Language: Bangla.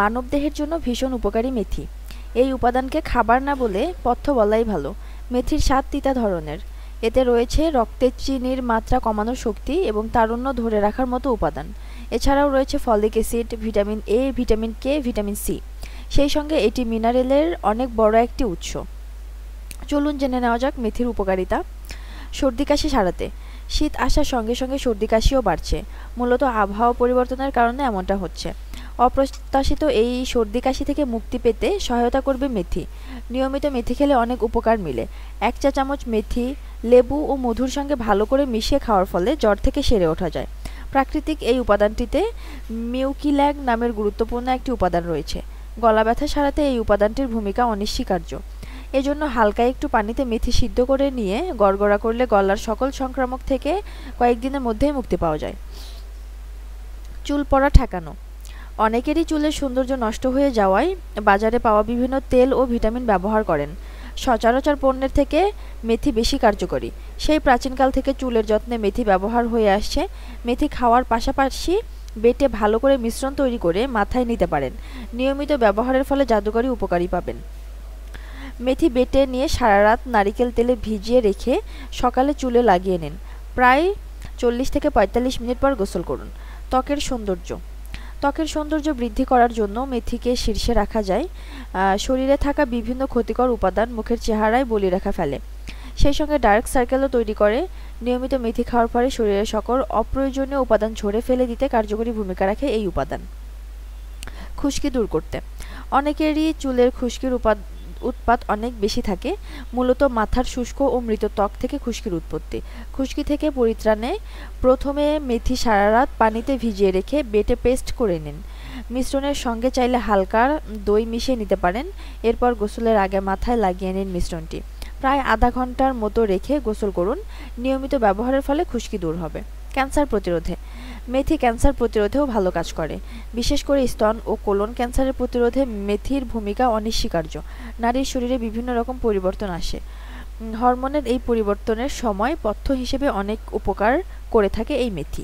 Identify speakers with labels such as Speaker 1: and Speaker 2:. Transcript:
Speaker 1: মানবদেহের জন্য ভীষণ উপকারী মেথি। এই উপাদানকে খাবার না বলে পথ্য বলাই ভালো। মেথির স্বাদ তিতা ধরনের। এতে রয়েছে রক্তে চিনির মাত্রা কমানোর শক্তি এবং তারুণ্য ধরে রাখার মতো উপাদান। এছাড়াও রয়েছে folic acid, vitamin A, vitamin K, vitamin C. সেই সঙ্গে এটি মিনারেলের অনেক বড় একটি উৎস। চলুন জেনে নেওয়া যাক মেথির উপকারিতা। সর্দি কাশি সারাতে। শীত আসার সঙ্গে সঙ্গে সর্দি কাশিও বাড়ছে। মূলত আবহাওয়া পরিবর্তনের কারণে এমনটা হচ্ছে। অপ্রত্যাশিত এই সর্দি কাশি থেকে মুক্তি পেতে সহায়তা করবে মেথি। নিয়মিত মেথি খেলে অনেক উপকার মিলে। 1 চা চামচ মেথি লেবু ও মধুর সঙ্গে ভালো করে মিশিয়ে খাওয়ার ফলে জ্বর থেকে সেরে ওঠা যায়। প্রাকৃতিক এই উপাদানটিতে মিউকিল্যাগ নামের গুরুত্বপূর্ণ একটি উপাদান রয়েছে। গলা ব্যথা সারাতে এই উপাদানটির ভূমিকা অনস্বীকার্য। এজন্য হালকা একটু পানিতে মেথি সিদ্ধ করে নিয়ে গড়গড়া করলে গলার সকল সংক্রামক থেকে কয়েকদিনের মধ্যেই মুক্তি পাওয়া যায়। চুল পড়া ঠেকানো। অনেকেরই চুলের সৌন্দর্য নষ্ট হয়ে যাওয়ায় বাজারে পাওয়া বিভিন্ন তেল ও ভিটামিন ব্যবহার করেন। সচরাচর পণ্যের থেকে মেথি বেশি কার্যকরী। সেই প্রাচীনকাল থেকে চুলের যত্নে মেথি ব্যবহার হয়ে আসছে। মেথি খাওয়ার পাশাপাশি বেটে ভালো করে মিশ্রণ তৈরি করে মাথায় নিতে পারেন। নিয়মিত ব্যবহারের ফলে জাদুকরী উপকারী পাবেন। মেথি বেটে নিয়ে সারা রাত নারিকেল তেলে ভিজিয়ে রেখে সকালে চুলে লাগিয়ে নিন। প্রায় 40 থেকে 45 মিনিট পর গোসল করুন। ত্বকের সৌন্দর্য। ত্বকের সৌন্দর্য বৃদ্ধি করার জন্য মেথিকে শীর্ষে রাখা যায়। শরীরে থাকা বিভিন্ন ক্ষতিকর উপাদান মুখের চেহারায় বলিরেখা ফেলে। সেই সঙ্গে ডার্ক সার্কেলও তৈরি করে। নিয়মিত মেথি খাওয়ার পরে শরীরের সকল অপ্রয়োজনীয় উপাদান ঝরে ফেলে দিতে কার্যকরী ভূমিকা রাখে এই উপাদান। খুশকি দূর করতে। অনেকেরই চুলের খুশকির উৎপাত অনেক বেশি থাকে। মূলত মাথার শুষ্ক ও মৃত ত্বক থেকে খুশকির উৎপত্তি। খুশকি থেকে পরিত্রাণে প্রথমে মেথি সারা রাত পানিতে ভিজিয়ে রেখে বেটে পেস্ট করে নিন। মিশ্রণের সঙ্গে চাইলে হালকা দই মিশিয়ে নিতে পারেন। এরপর গোসলের আগে মাথায় লাগিয়ে নিন মিশ্রণটি। প্রায় আধা ঘন্টার মতো রেখে গোসল করুন। নিয়মিত ব্যবহারের ফলে খুশকি দূর হবে। ক্যান্সার প্রতিরোধে। মেথি ক্যান্সার প্রতিরোধেও ভালো কাজ করে। বিশেষ করে স্তন ও কোলন ক্যান্সারের প্রতিরোধে মেথির ভূমিকা অনস্বীকার্য। নারীর শরীরে বিভিন্ন রকম পরিবর্তন আসে। হরমোনের এই পরিবর্তনের সময় পথ্য হিসেবে অনেক উপকার করে থাকে এই মেথি।